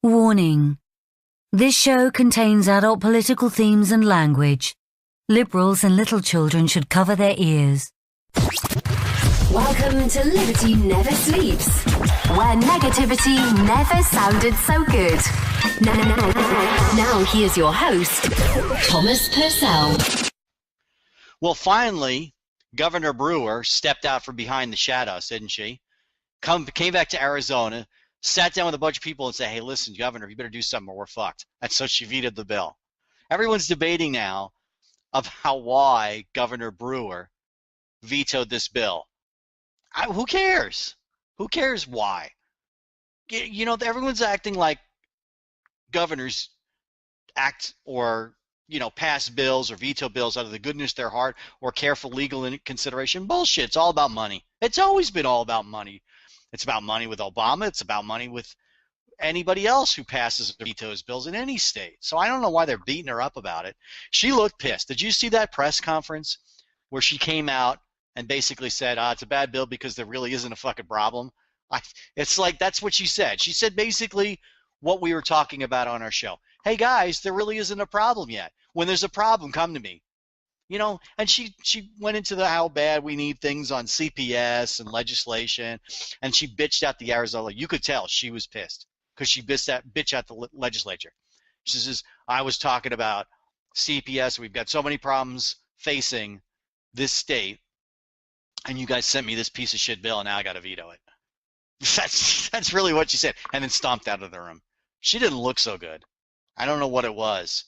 Warning. This show contains adult political themes and language. Liberals and little children should cover their ears. Welcome to Liberty Never Sleeps, where negativity never sounded so good. Now here's your host, Thomas Purcell. Well, finally, Governor Brewer stepped out from behind the shadows, didn't she? Came back to Arizona, sat down with a bunch of people and said, hey, listen, Governor, you better do something or we're fucked. And so she vetoed the bill. Everyone's debating now about why Governor Brewer vetoed this bill. Who cares? Who cares why? You know, everyone's acting like governors act or, pass bills or veto bills out of the goodness of their heart or careful legal consideration. Bullshit. It's all about money. It's always been all about money. It's about money with Obama. It's about money with anybody else who passes or vetoes bills in any state. So I don't know why they're beating her up about it. She looked pissed. Did you see that press conference where she came out and basically said, it's a bad bill because there really isn't a fucking problem? It's like that's what she said. She said basically what we were talking about on our show. Hey, guys, there really isn't a problem yet. When there's a problem, come to me. And she went into how bad we need things on CPS and legislation, and she bitched out the Arizona. You could tell she was pissed because she bitched out the legislature. She says, I was talking about CPS. We've got so many problems facing this state, and you guys sent me this piece of shit bill, and now I got to veto it. That's really what she said, and then stomped out of the room. She didn't look so good. I don't know what it was.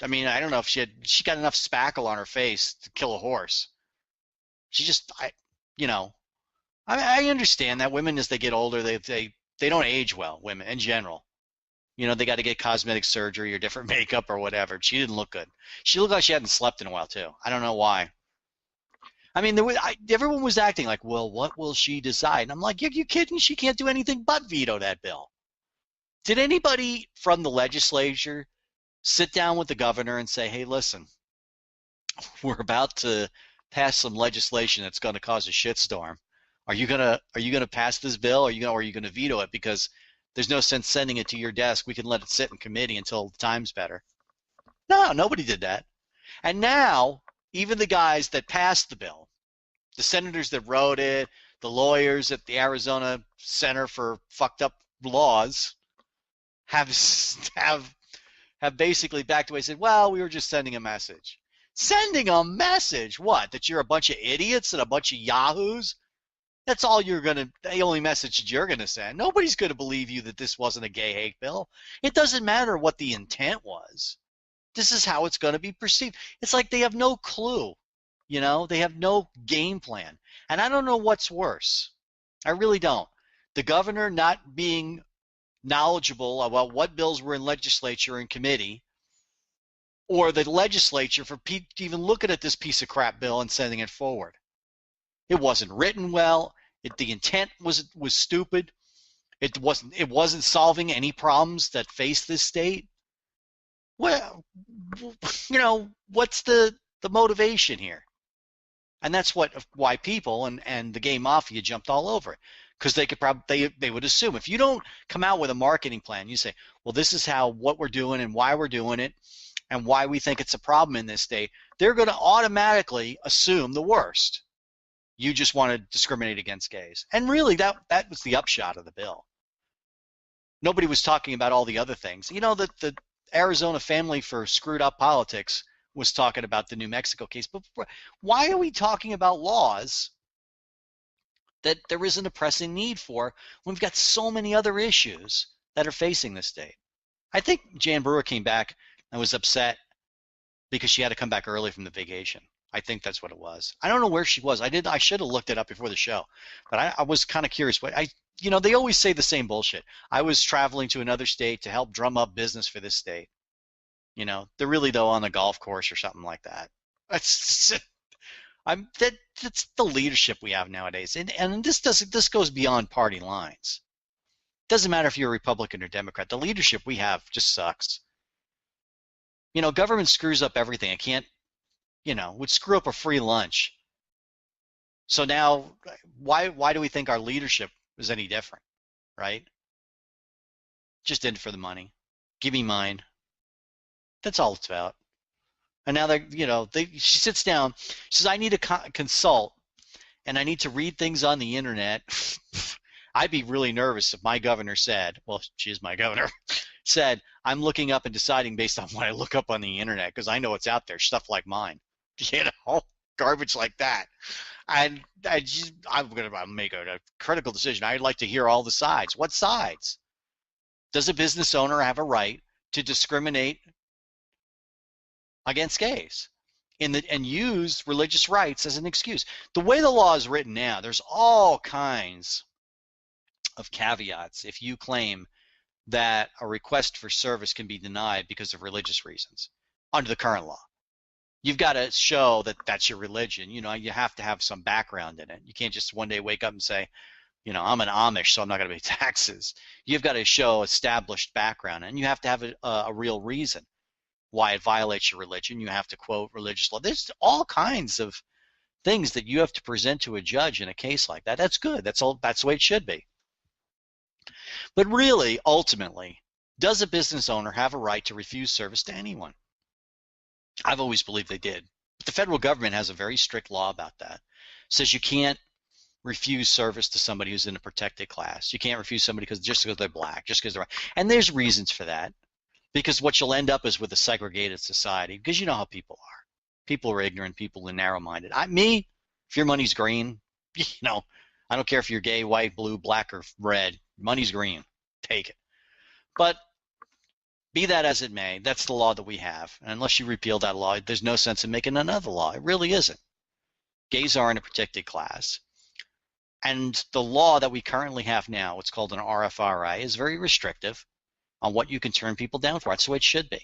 I mean, I don't know if she got enough spackle on her face to kill a horse. She just, I understand that women as they get older, they don't age well, women in general. They got to get cosmetic surgery or different makeup or whatever. She didn't look good. She looked like she hadn't slept in a while too. I don't know why. I mean, everyone was acting like, well, what will she decide? And I'm like, you kidding? She can't do anything but veto that bill. Did anybody from the legislature sit down with the governor and say, hey, listen, we're about to pass some legislation that's going to cause a shitstorm. Are you gonna pass this bill, or are you gonna veto it? Because there's no sense sending it to your desk. We can let it sit in committee until the time's better. No, nobody did that. And now, even the guys that passed the bill, the senators that wrote it, the lawyers at the Arizona Center for Fucked Up Laws, have basically backed away and said, well, we were just sending a message. Sending a message? What? That you're a bunch of idiots and a bunch of yahoos? That's all the only message that you're going to send. Nobody's going to believe you that this wasn't a gay hate bill. It doesn't matter what the intent was. This is how it's going to be perceived. It's like they have no clue. They have no game plan. And I don't know what's worse. I really don't. The governor not being knowledgeable about what bills were in legislature and committee, or the legislature for even looking at this piece of crap bill and sending it forward. It wasn't written well. The intent was stupid. It wasn't solving any problems that face this state. Well, what's the motivation here? And that's why people and the gay mafia jumped all over it. Because they would assume if you don't come out with a marketing plan, you say, well, this is what we're doing and why we're doing it and why we think it's a problem in this state, they're going to automatically assume the worst. You just want to discriminate against gays. And really, that was the upshot of the bill. Nobody was talking about all the other things. The Arizona Family for Screwed Up Politics was talking about the New Mexico case. But why are we talking about laws that there isn't a pressing need for when we've got so many other issues that are facing the state? I think Jan Brewer came back and was upset because she had to come back early from the vacation. I think that's what it was. I don't know where she was. I should have looked it up before the show, but I was kind of curious. But they always say the same bullshit. I was traveling to another state to help drum up business for this state. They're really though on a golf course or something like that. That's the leadership we have nowadays, and this goes beyond party lines. It doesn't matter if you're a Republican or Democrat. The leadership we have just sucks. Government screws up everything. It can't, would screw up a free lunch. So now, why do we think our leadership is any different, right? Just in it for the money. Give me mine. That's all it's about. And now she sits down. She says, I need to consult, and I need to read things on the internet. I'd be really nervous if my governor said, well, she is my governor, said, I'm looking up and deciding based on what I look up on the internet, because I know it's out there, stuff like mine. Garbage like that. And I'm going to make a critical decision. I'd like to hear all the sides. What sides? Does a business owner have a right to discriminate against gays and use religious rights as an excuse? The way the law is written now, there's all kinds of caveats if you claim that a request for service can be denied because of religious reasons under the current law. You've got to show that that's your religion. You have to have some background in it. You can't just one day wake up and say, I'm an Amish, so I'm not going to pay taxes. You've got to show established background, and you have to have a real reason why it violates your religion. You have to quote religious law. There's all kinds of things that you have to present to a judge in a case like that. That's good. That's the way it should be. But really, ultimately, does a business owner have a right to refuse service to anyone? I've always believed they did. But the federal government has a very strict law about that. It says you can't refuse service to somebody who's in a protected class. You can't refuse somebody just because they're black, just because they're white. And there's reasons for that. Because what you'll end up is with a segregated society. Because you know how people are. People are ignorant. People are narrow-minded. If your money's green, I don't care if you're gay, white, blue, black, or red. Money's green. Take it. But be that as it may, that's the law that we have. And unless you repeal that law, there's no sense in making another law. It really isn't. Gays are in a protected class. And the law that we currently have now, what's called an RFRA, is very restrictive on what you can turn people down for. That's the way it should be.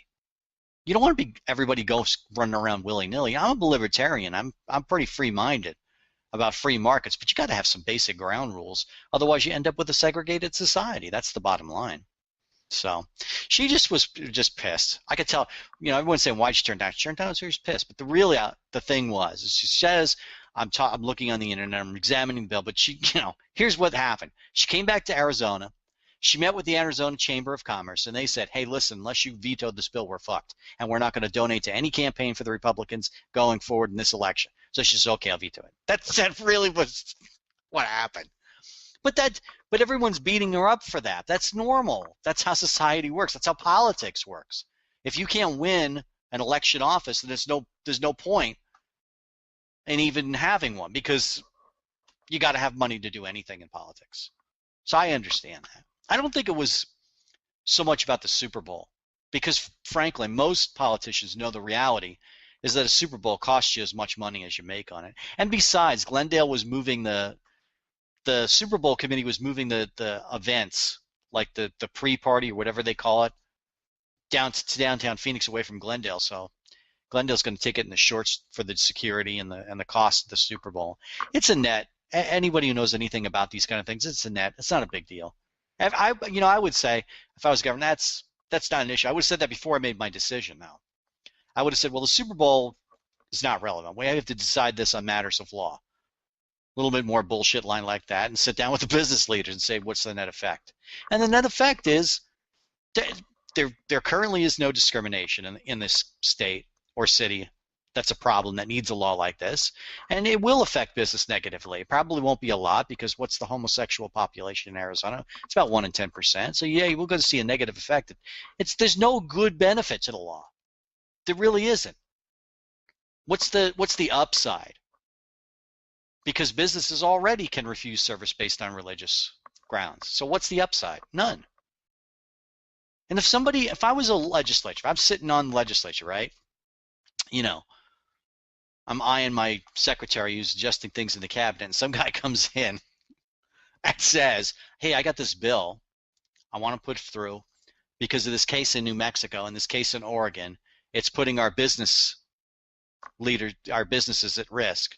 You don't want to be everybody goes running around willy-nilly. I'm a libertarian. I'm pretty free-minded about free markets, but you got to have some basic ground rules. Otherwise, you end up with a segregated society. That's the bottom line. So she was pissed. I could tell, everyone's saying, why'd she turn down? She turned down, she was pissed. But the thing was, she says, I'm looking on the internet, I'm examining the bill, but she, here's what happened. She came back to Arizona. She met with the Arizona Chamber of Commerce, and they said, hey, listen, unless you vetoed this bill, we're fucked. And we're not going to donate to any campaign for the Republicans going forward in this election. So she says, okay, I'll veto it. That really was what happened. But everyone's beating her up for that. That's normal. That's how society works. That's how politics works. If you can't win an election office, then there's no point in even having one, because you got to have money to do anything in politics. So I understand that. I don't think it was so much about the Super Bowl, because frankly, most politicians know the reality is that a Super Bowl costs you as much money as you make on it. And besides, Glendale was moving the Super Bowl committee was moving the events, like the pre-party or whatever they call it, down to downtown Phoenix, away from Glendale. So Glendale's going to take it in the shorts for the security and the cost of the Super Bowl. It's a net. Anybody who knows anything about these kind of things, it's a net. It's not a big deal. I would say, if I was governor, that's not an issue. I would have said that before I made my decision. Now, I would have said, well, the Super Bowl is not relevant. We have to decide this on matters of law. A little bit more bullshit line like that, and sit down with the business leaders and say, what's the net effect? And the net effect is there currently is no discrimination in this state or city. That's a problem that needs a law like this, and it will affect business negatively. It probably won't be a lot, because what's the homosexual population in Arizona? It's about 1 in 10%. So yeah, we're going to see a negative effect. There's no good benefit to the law. There really isn't. What's the upside? Because businesses already can refuse service based on religious grounds. So what's the upside? None. And if I was a legislature, if I'm sitting on the legislature, right? I'm eyeing my secretary who's adjusting things in the cabinet, and some guy comes in and says, hey, I got this bill I want to put through because of this case in New Mexico and this case in Oregon. It's putting our businesses at risk.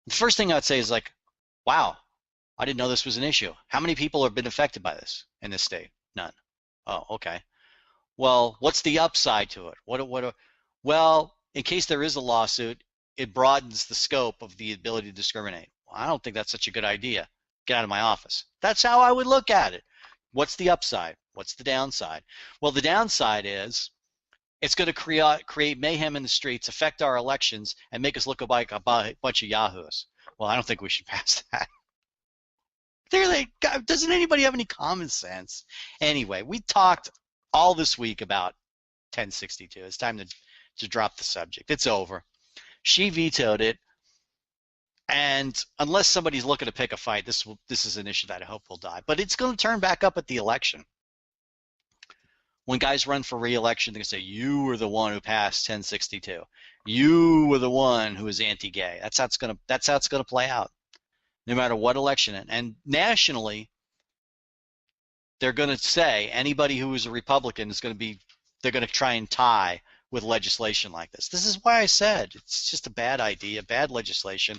The first thing I'd say is like, wow, I didn't know this was an issue. How many people have been affected by this in this state? None. Oh, okay. Well, what's the upside to it? Well, in case there is a lawsuit, it broadens the scope of the ability to discriminate. Well, I don't think that's such a good idea. Get out of my office. That's how I would look at it. What's the upside? What's the downside? Well, the downside is it's going to create mayhem in the streets, affect our elections, and make us look like a bunch of yahoos. Well, I don't think we should pass that. Doesn't anybody have any common sense? Anyway, we talked all this week about 1062. It's time to drop the subject. It's over. She vetoed it. And unless somebody's looking to pick a fight, this is an issue that I hope will die. But it's going to turn back up at the election. When guys run for re-election, they're going to say, you were the one who passed 1062. You were the one who was anti-gay. That's how it's going to play out, no matter what election. And nationally, they're going to say anybody who is a Republican is going to be, they're going to try and tie with legislation like this. This is why I said it's just a bad idea, bad legislation.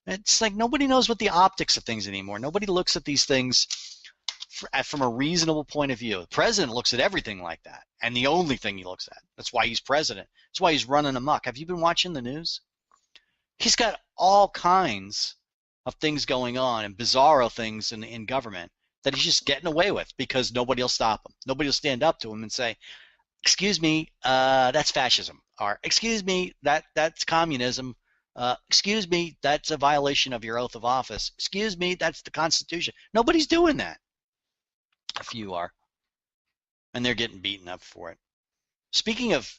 It's like nobody knows what the optics of things anymore. Nobody looks at these things from a reasonable point of view. The president looks at everything like that, and the only thing he looks at. That's why he's president. That's why he's running amok. Have you been watching the news? He's got all kinds of things going on and bizarro things in government that he's just getting away with because nobody will stop him. Nobody will stand up to him and say, excuse me, that's fascism. Or, excuse me, that's communism. Excuse me, that's a violation of your oath of office. Excuse me, that's the Constitution. Nobody's doing that. A few are. And they're getting beaten up for it. Speaking of